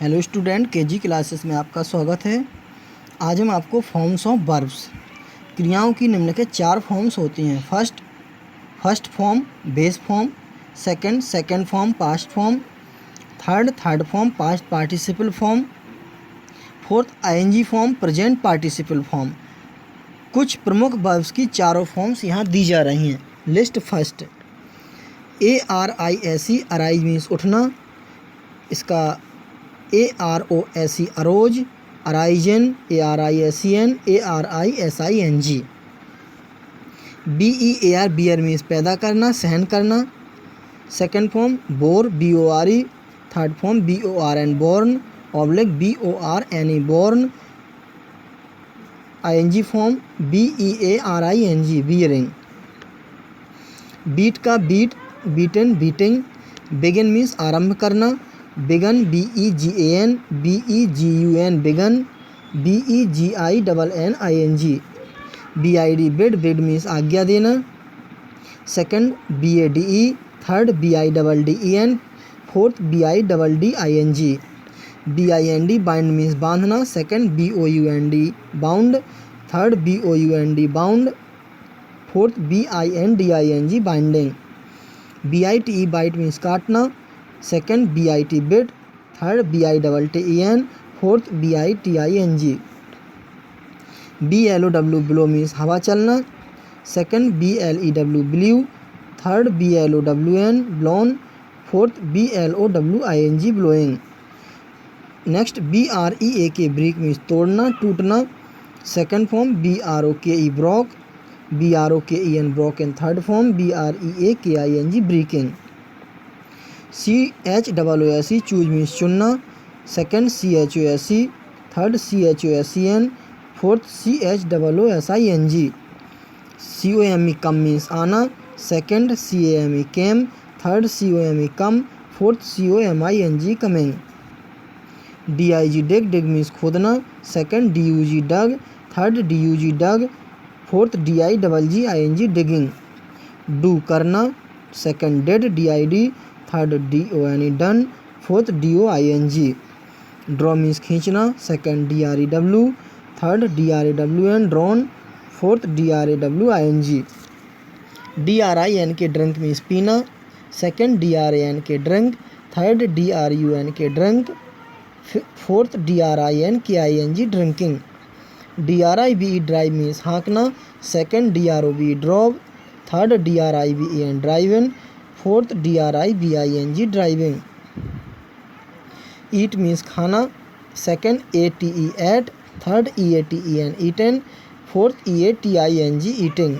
Hello student, KG classes में आपका स्वागत है। आज हम आपको फॉर्म्स ऑफ वर्ब्स, क्रियाओं की निम्नलिखित 4 फॉर्म्स होती हैं। First form base form, second form past form, third form past participle form, fourth ING form present participle form. कुछ प्रमुख वर्ब्स की चारों फॉर्म्स यहाँ दी जा रही हैं। List first, ARISE arise means उठना, इसका AROSE arose, arisen ARISEN ARISING। BEAR bear means पैदा करना, सहन करना। Second form bore BORE, third form BORN born oblique BORNE borne. ING form BEARING bearing. Beat का beat beaten beating. Begin means आरंभ करना, began BEGAN BEGUN begun BEGINNING। BID bid bid means आज्ञा देना। Second BADE, third BIDDEN, fourth BIDDING। BIND bind means बांधना, second BOUND bound, third BOUND bound, fourth BINDING binding. BITE bite means काटना, second BIT bit, third BITTEN, fourth BITING। BLOW blow means हवा चलना, second BLEW blew, third BLOWN blown, fourth BLOWING blowing. Next BREAK break means तोड़ना टूटना, second form BROKE broke, BROKEN broken, third form BREAKING breaking. CHOOSE choose means चुनना, second CHOSE, third CHOSEN, fourth CHOOSING। COME come means आना, second CAME came, third COME come, fourth COMING coming. DIG dig dig means खोदना, second DUG dug, third DUG dug, fourth DIGGING digging. Do करना, second did DID, third DONE done, fourth DOING। Draw means खींचना, second DREW, third DRAWN drawn, fourth DRAWING। DRIN के drink means पीना, second DRAN के drink, third DRUN के drink, fourth DRINKING drinking. DRIVE drive means हाँकना, second DROV drove, third DRIVEN driven, fourth DRIVING driving. Eat means खाना, second ATE eight, third EATEN eaten, fourth EATING eating.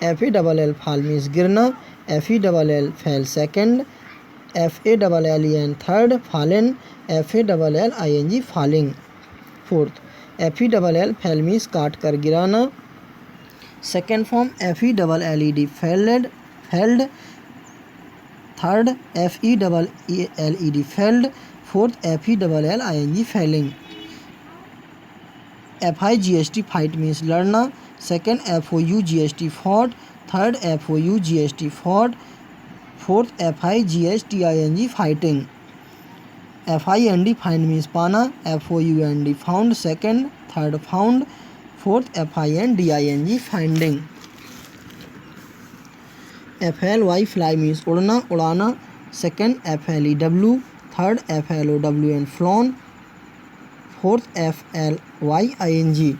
FALL fall means गिरना, FELL fell second, FALLEN third fallen, FALLING falling. Fourth FELL fell means काट कर गिराना, second form FELLED felled, third FELLED felled, fourth FELLING felling. FIGST fight means लड़ना, second FOUGST fought, third FOUGST fought, fourth FIGSTING fighting. FIND find means पाना, FOUND found, second third found, fourth FINDING finding. FLY fly means उड़ना उड़ाना, second FLEW, third FLOWN flown, fourth FLYING।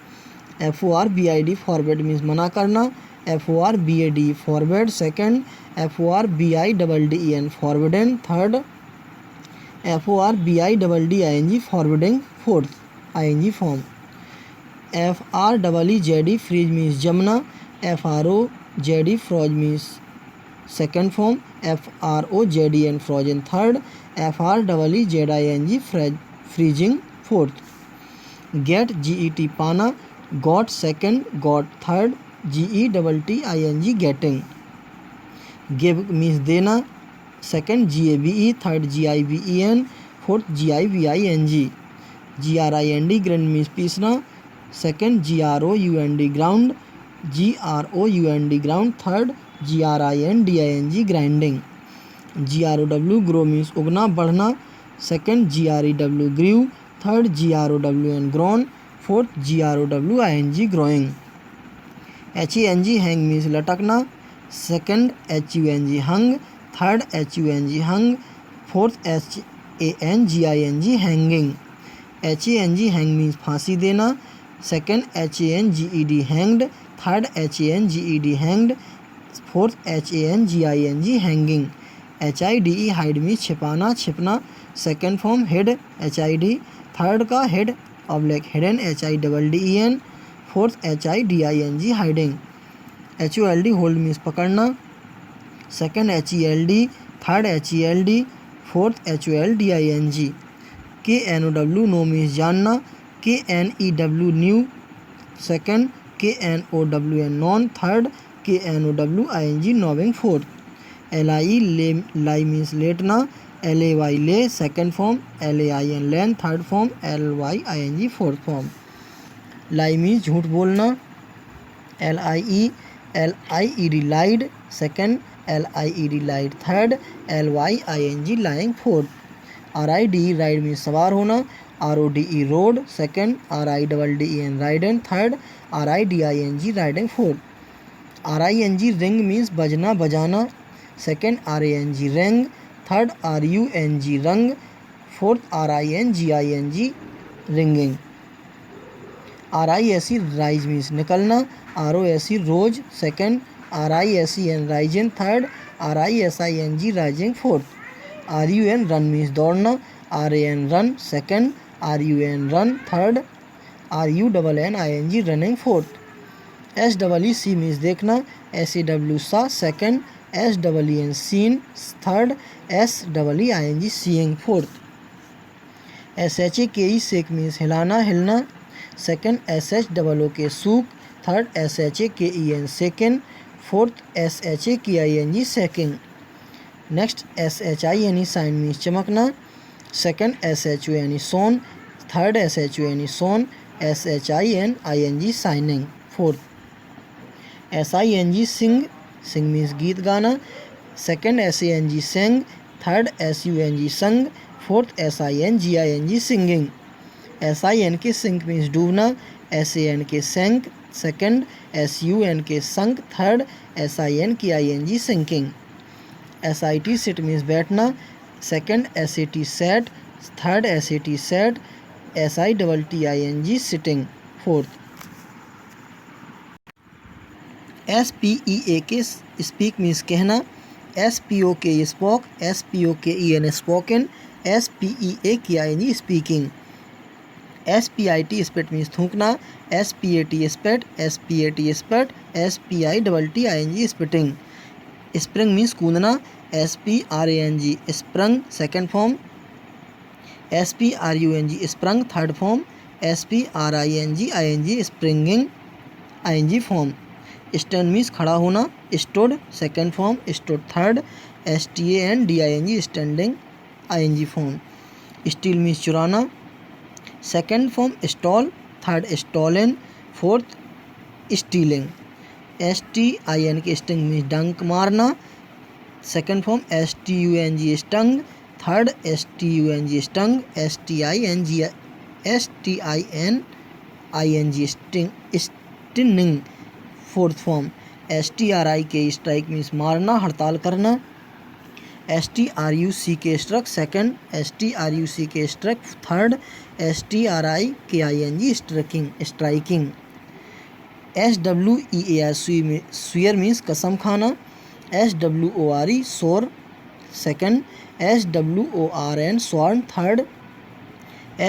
FORBID forbid means मना करना, FORBAD forbade, second FORBIDDEN forbidden, third FORBIDDING forbidding, fourth ING form. FREEZ freeze means जमना, FROZ froze means second form, FROZEN frozen, third FREEZING freezing, fourth. GET पाना, got second, got third, GETTING getting. Give means देना, second GAVE, third GIVEN, fourth GIVING। GRIND grind means पीसना, second GROUND ground, GROUND ground, third GRINDING grinding. GROW grow means उगना बढ़ना, second GREW grew, third GROWN grown, fourth GROWING growing। HANG hang means लटकना, second HUNG hung, third HUNG hung, fourth HANGING hanging। HANG hang means फांसी देना, second HANGED hanged, third HANGED hanged, fourth HANGING hanging। HIDE hide means छिपाना छिपना, second form hid HID, third का hid oblique hidden HIDDEN, fourth HIDING hiding. HOLD hold means पकड़ना, second HELD, third HELD, fourth HOLDING। KNOW know means जानना, KNEW knew, second KNOWN non, third KNOWING knowing, fourth. LIE lie means लेटना, LAY lay, second form LAIN lain, third form LYING fourth form. Lie means झूठ बोलना, LIED lied, second LIED lied, third LYING lying, fourth. RIDE ride means सवार होना, RODE rode, second RIDDEN ridden, third RIDING riding, fourth. RING ring means बजना बजाना, second RANG rang, third RUNG rung, fourth RINGING ringing. RISE rise means निकलना, ROSE rose, second RISEN risen, third RISING rising, fourth. RUN run means दौड़ना, RAN ran, second RUN run, third RUNNING running, fourth. SEE means देखना, SAW saw, second SEEN seen, third SEEING seeing, fourth. SHAKE shake means हिलाना हिलना, second SHOOK shook, third SHAKEN second, fourth SHAKING shaking. Next SHINE shine means चमकना, second SHONE shone, third SHONE shone, SHINING shining, fourth. SING sing, sing means गीत गाना, second SANG sang, third SUNG sung, fourth SINGING singing. SINK sink means डूबना, SANK sank, second SUNK sunk, third SINKING sinking. SIT sit means बैठना, second SAT sat, third SAT sat, SITTING sitting, fourth. SPEAK speak means कहना, SPOK spoke, SPOKEN spoken, SPEAKING speaking. SPIT spit means थूकना, SPAT spat, SPAT spat, SPITTING spitting. Spring means कूदना, SPRANG sprang, second form SPRUNG sprung, third form SPRINGING springing, ING form. Stand means खड़ा होना, stood, second form stood, third STANDING standing, ING form. Steal means चुराना, second form stole, third stolen, fourth stealing. STING sting means डंक मारना, second form STUNG stung, third STUNG stung, STINING stinging, fourth form. STRIK strike means मारना हड़ताल करना, STRUCK struck, second STRUCK struck, third STRIKING striking. SWEAR swear means कसम खाना, SWORE swore, second SWORN sworn, third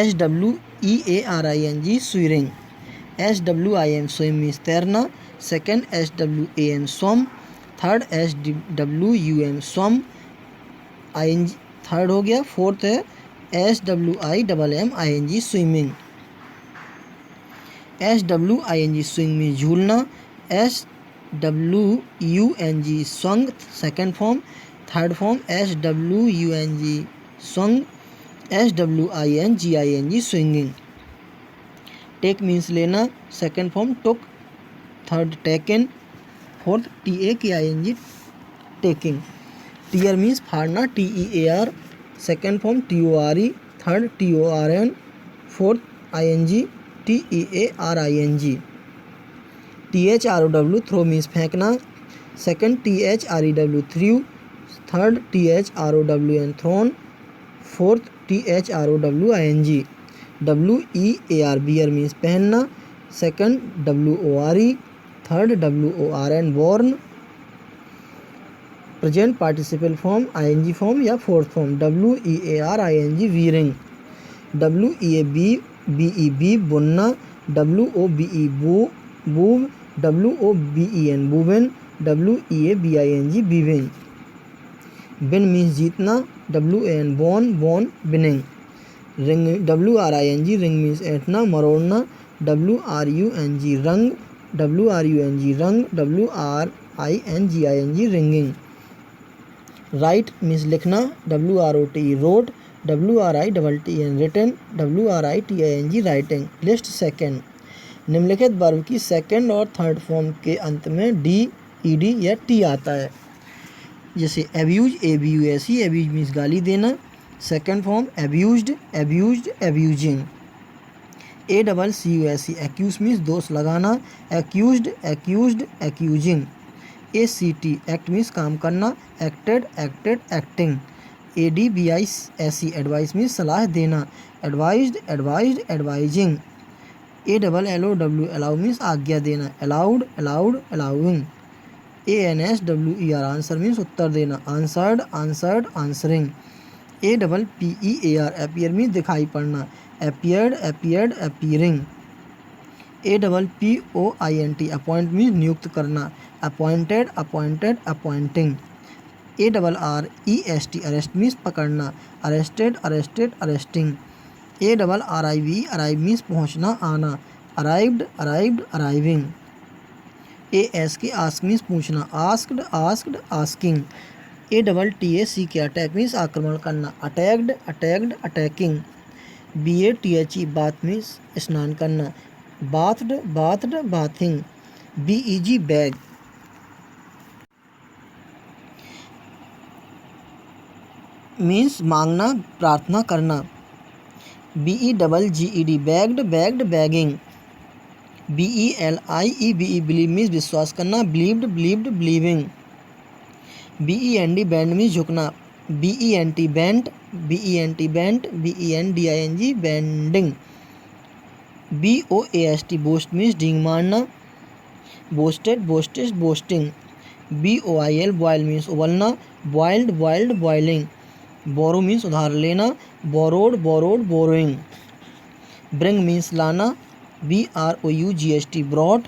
SWEARING swearing. SWIM swim means तैरना, second SWAM swam, third SWUM swum, ING third हो गया, fourth है SWIMMING swimming. SWING swing means झूलना, SWUNG swung, second form, third form SWUNG swung, SWINGING swinging. Take means लेना, second form took, third taken, fourth TAKING taking. Tear means फाड़ना, TEAR, second form TORE, third TORN, fourth ING TEARING। THROW throw means फेंकना, second THREW threw, third THROWN thrown, fourth THROWING। WEAR wear means पहनना, second WORE, third WORN worn. Present participle form ING form या fourth form WEARING wearing. WEABE बुनना, WOBE wove, WOBEN woven, WEABING weaving. Win means जीतना, WAN won winning. Wring WRING wring means ऐंठना मरोड़ना, WRUNG wrung, WRUNG wrung, WRINGING wringing. Write means लिखना, WROTE wrote, WRITTN written, WRITING writing. List second, निम्नलिखित verb की second और third form के अंत में डी, ईडी या टी आता है। जैसे एब्यूज, ABUSE, एब्यूज मीन्स गाली देना, second form abused, abused, abusing. ACCUSE accuse means दोष लगाना, accused, accused, accusing. ACT act means काम करना, acted, acted, acting. ADVICE advice means सलाह देना, advised, advised, advising. ALLOW allow means आज्ञा देना, allowed, allowed, allowing. ANSWER answer means उत्तर देना, answered, answered, answering. APPEAR appear means दिखाई पड़ना, appeared, appeared, appearing. APPOINT appoint means नियुक्त करना, appointed, appointed, appointing. ARREST arrest means पकड़ना, arrested, arrested, arresting. ARRIVE arrive means पहुँचना, आना, arrived, arrived, arriving. ASK ask means पूछना, asked, asked, asking. ATTACK attack means आक्रमण करना, attacked, attacked, attacking. BATHE bath means स्नान करना, bathed, bathed, bathing. BEG beg means मांगना, प्रार्थना करना। BEGGED begged, begged, begging. BELIEVE believe means विश्वास करना, believed, believed, believing. BEND bend means झुकना, BENT bent, BENT bent, BENDING bending. BOAST boast means डींग मारना, boasted, boasted, boasting. BOIL boil means उबलना, boiled, boiled, boiling. Borrow means उधार लेना, borrowed, borrowed, borrowing. Bring means लाना, BROUGST brought,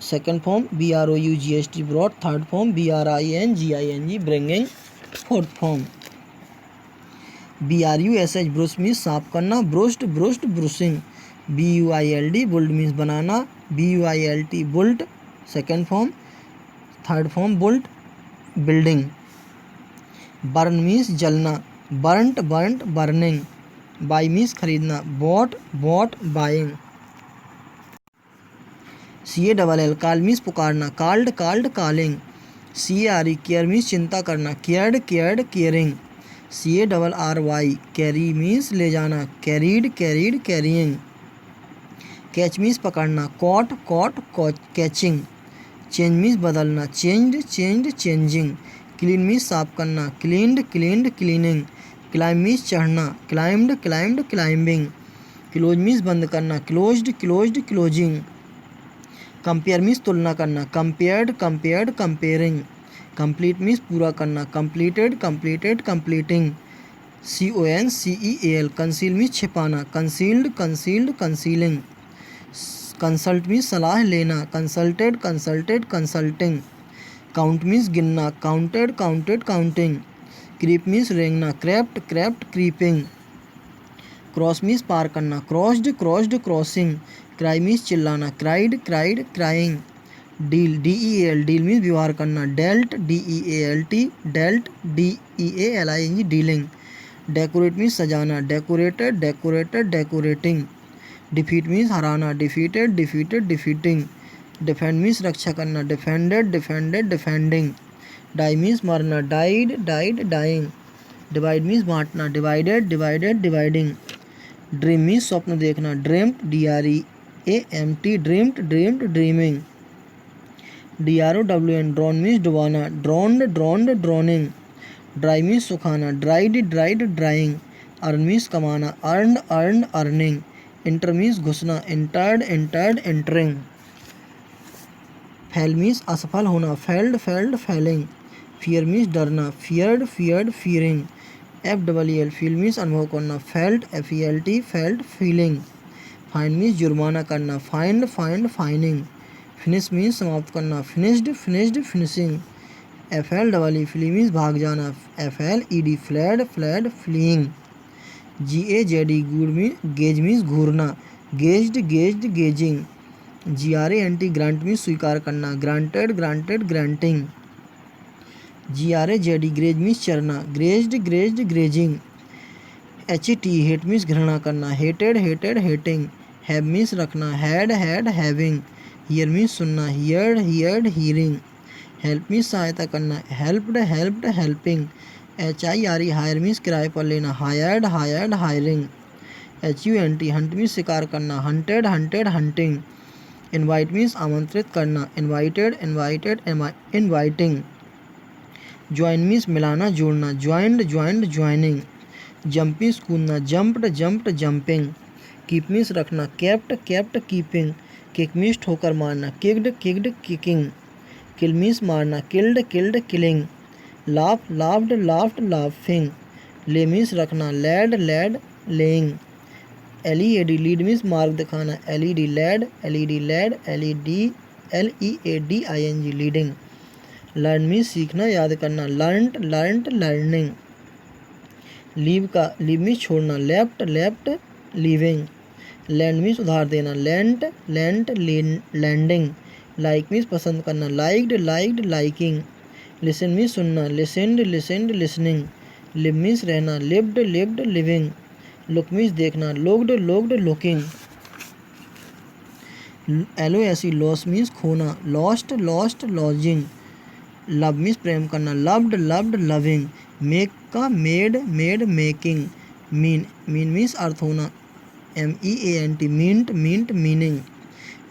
second form BROUGST brought, third form BRINGING bringing, fourth form. BRUSH brush means साफ करना, brushed, brushed, brushing. BUILD build means बनाना, BUILT built, second form, third form built, building. Burn means जलना, burnt, burnt, burning. Buy means खरीदना, bought, bought, buying. CALL call means पुकारना, called, called, calling. CARE care means चिंता करना, cared, cared, caring. CARRY carry means ले जाना, carried, carried, carrying. Catch means पकड़ना, caught, caught, catching. Change means बदलना, changed, changed, changing. Clean means साफ करना, cleaned, cleaned, cleaning. Climb means चढ़ना, climbed, climbed, climbing. Close means बंद करना, closed, closed, closing. Compare means तुलना करना, compared, compared, comparing. Complete means पूरा करना, completed, completed, completing. CONCEAL conceal means छिपाना, concealed, concealed, concealing. Consult means सलाह लेना, consulted, consulted, consulting. Count means गिनना, counted, counted, counting. Creep means रेंगना, crept, crept, creeping. Cross means पार करना, crossed, crossed, crossing. Cry means चिल्लाना, cried, cried, crying. Deal DEAL deal means व्यवहार करना, dealt, DEALT, dealt, DEALING dealing. Decorate means सजाना, decorated, decorated, decorating. Defeat means हराना, defeated, defeated, defeating. Defend means रक्षा करना, defended, defended, defending. Die means मरना, died, died, dying. Divide means बांटना, divided divided dividing. Dream means स्वप्न देखना, dreamed DREAMT dreamed dreamed dreaming. DROWN drown means डुबाना, drowned drowned drowning. Dry means सुखाना, dried dried drying. Earn means कमाना, earned earned earning. Enter means घुसना, entered entered entering. Fail means असफल होना, failed failed failing. Fear means डरना, feared feared fearing. FEEL feel means अनुभव करना, felt FELT felt feeling. Fine means जुर्माना करना, fined fined fining. Finish means समाप्त करना, finished finished finishing. FLEE flee means भाग जाना, FLED fled fled fleeing. GAZD gaze means घूरना, gazed gazed gazing. GRANT grant means स्वीकार करना, granted granted granting. GRAZD graze means चरना, grazed grazed grazing. HET hate means घृणा करना, hated hated hating. Have means रखना, had had having. Hear means सुनना, heard heard hearing. Help means सहायता करना, helped helped helping. HIRE hire means किराए पर लेना, hired hired hiring. HUNT hunt means शिकार करना, hunted hunted hunting. Invite means आमंत्रित करना, invited invited inviting. Join means मिलाना जोड़ना, joined joined joining. Jump means कूदना, jumped jumped jumping. Keep means रखना, kept kept keeping. Kick means ठोकर मारना, kicked kicked kicking. Kill means मारना, killed killed killing. Laugh laughed laughed laughing. Lay means रखना, laid laid laying. LED lead means मार्ग दिखाना, LED led led LEADING leading. Learn means सीखना याद करना, learned learned learning. Leave means छोड़ना, left left leaving. Lend means उधार देना, lent lent lending. Like means पसंद करना, liked liked liking. Listen means सुनना, listened listened listening. Live means रहना, lived lived living. Look means देखना, looked looked looking. LOSE lose means खोना, lost lost losing. Love means प्रेम करना, loved loved loving. Make का made made making. Mean means अर्थ होना, MEANT meant meant meaning.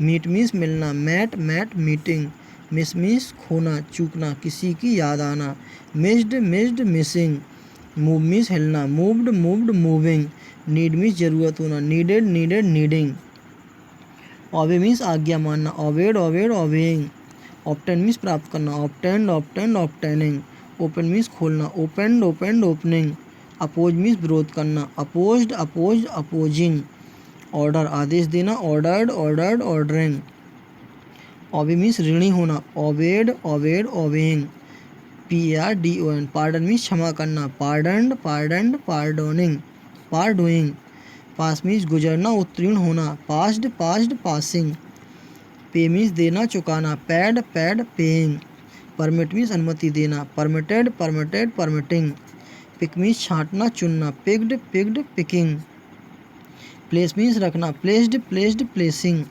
Meet means मिलना, mat met meeting. Miss means खोना चूकना, किसी की याद आना, missed missed missing. Move means हिलना, moved moved moving. Need means जरूरत होना, needed needed needing. Obey means आज्ञा मानना, obeyed obeyed obeying. Obtain means प्राप्त करना, obtained obtained obtaining. Open means खोलना, opened opened opening. Oppose means विरोध करना, अपोज्ड अपोज्ड अपोजिंग। ऑर्डर आदेश देना, ordered ordered ordering. Obey means ऋणी होना, obeyed obeyed obeying. PARDON pardon means क्षमा करना, पार्डन्ड पार्डन्ड पार्डोनिंग पार्डोइंग। पास मीन्स गुजरना उत्तीर्ण होना, passed passed passing. Pay means देना चुकाना, paid paid paying. Permit means अनुमति देना, permitted permitted permitting. Pick means छांटना चुनना, picked picked picking. Place means रखना, placed placed placing.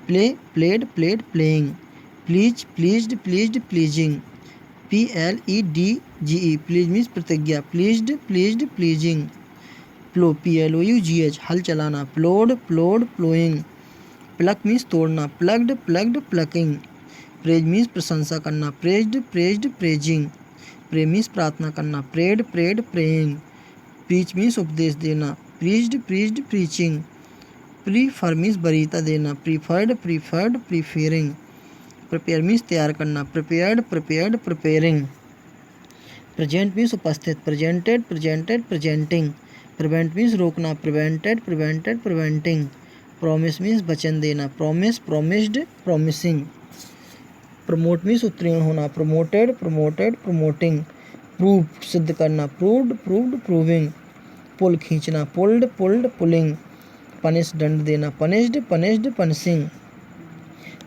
Play played played playing. Please pleased pleased pleasing. PLEDGE pledge means प्रतिज्ञा, pledged pleased pledging. Plough PLOUGH हल चलाना, ploughed ploughed ploughing. Pluck means तोड़ना, plucked plucked plucking. Praise means प्रशंसा करना, praised praised praising. Pray means प्रार्थना करना, prayed prayed praying. Preach means उपदेश देना, preached preached preaching. Prefer means वरीयता देना, preferred preferred preferring. Prepare means तैयार करना, prepared prepared preparing. Present means उपस्थित, presented presented presenting. Prevent means रोकना, prevented prevented preventing. Promise means वचन देना, promise promised promising. Promote means उत्तीर्ण होना, प्रमोटेड प्रमोटेड प्रमोटिंग। प्रूव सिद्ध करना, प्रूव्ड प्रूव्ड प्रूविंग। पुल खींचना, पुल्ड पुल्ड पुलिंग। पनिश दंड देना, पनिश्ड पनिश्ड पनिशिंग।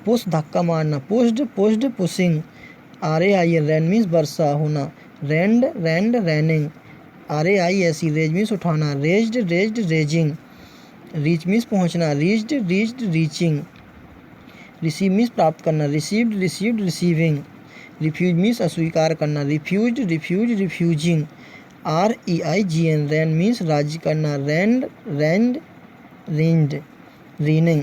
पुश धक्का मारना, pushed pushed pushing. RAIN rain means वर्षा होना, rained rained raining. RAISE raise means उठाना, raised raised raising. Reach means पहुंचना, reached reached reaching. Receive means प्राप्त करना, received received receiving. Refuse means अस्वीकार करना, refused refuse refusing. REIGN reign means राज्य करना, reigned reigned range reigning.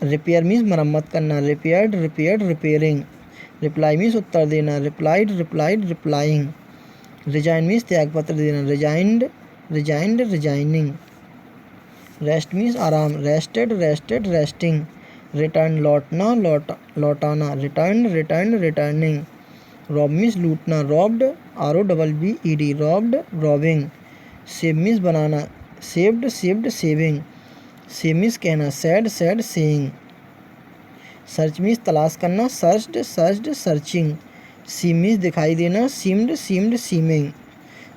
Repair means मरम्मत करना, repaired repaired repairing. Reply means उत्तर देना, replied replied replying. Resign means त्यागपत्र देना, resigned resigned resigning. Rest means आराम, रेस्टेड रेस्टेड रेस्टिंग। रिटर्न लौटना लौटाना, return return returning. Rob means लूटना, robbed ROBBED robbed robbing. Save means बनाना, saved saved saving. Save means कहना, said said saying. Search means तलाश करना, searched searched searching. Seem means दिखाई देना, seemed seemed seeming.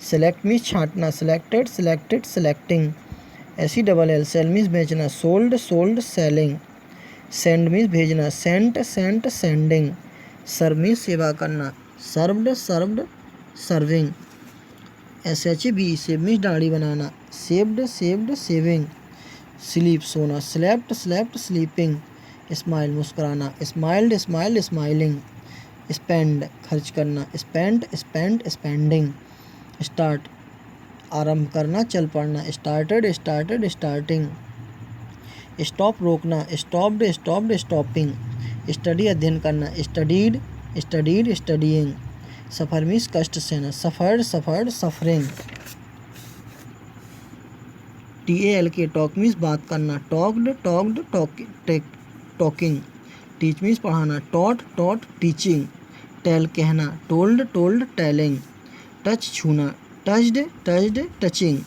Select means छांटना, selected selected selecting. SELL sell means बेचना, sold sold selling. Send means भेजना, sent sent sending. Serve means सेवा करना, served served serving. SHAV save means दाढ़ी बनाना, saved saved saving. Sleep सोना, slept slept sleeping. Smile मुस्कुराना, smiled smiled smiling. Spend खर्च करना, spent spent spending. Start आरंभ करना, चल पड़ना, स्टार्टेड स्टार्टेड स्टार्टिंग। स्टॉप रोकना, स्टॉप्ड स्टॉप्ड स्टॉपिंग। स्टडी अध्ययन करना, स्टडीड स्टडीड स्टडीइंग। सफ़र मीन्स कष्ट सहना, suffered suffered suffering. TALK talk means बात करना, talked talked talking. Teach means पढ़ाना, टॉट टॉट टीचिंग। टेल कहना, टोल्ड टोल्ड टेलिंग। टच छूना, टच्ड टच्ड टचिंग।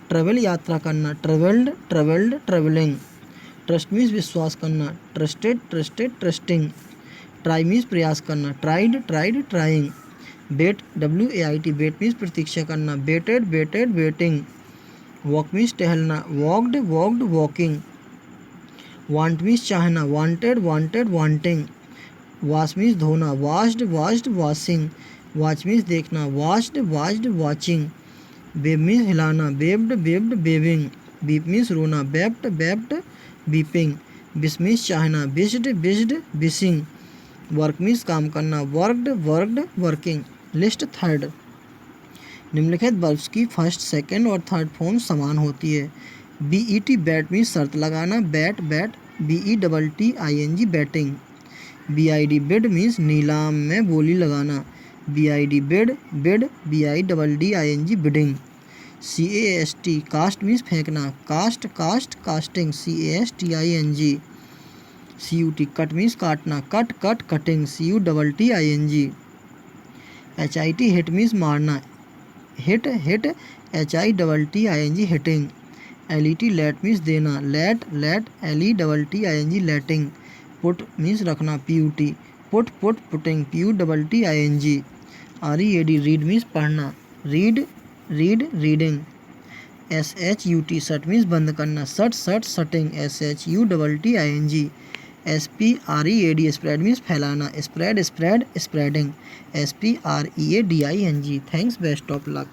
ट्रेवल यात्रा करना, travelled travelled travelling. Trust means विश्वास करना, trusted trusted trusting. Try means प्रयास करना, tried tried trying. Wait WAIT wait means प्रतीक्षा करना, waited waited waiting. Walk means टहलना, walked walked walking. Want means चाहना, wanted wanted wanting. Wash means धोना, washed washed washing. Watch means देखना, watched watched watching. Wave means हिलाना, waved waved waving. Weep means रोना, wept wept weeping. Wish means चाहना, wished wished wishing. Work means काम करना, worked worked working. List third. निम्नलिखित verbs की first second और third form समान होती है। BET बैट मीन्स शर्त लगाना, bet bet. BETTING betting. BID bid means नीलाम में बोली लगाना, BID bid bid. BIDDING bidding. CAST cast means फेंकना, cast cast casting. CASTING। CUT cut means काटना, cut cut cutting. CUTTING। HIT hit means मारना, hit hit. HITTING hitting. LET let means देना, let let. LETTING letting. Put means रखना, PUT put put putting. PUTTING। READ read means पढ़ना, read read reading. SHUT shut means बंद करना, shut shut shutting. SHUTTING। SPREAD spread means फैलाना, spread spread spreading. SPREADING। Thanks, best of luck.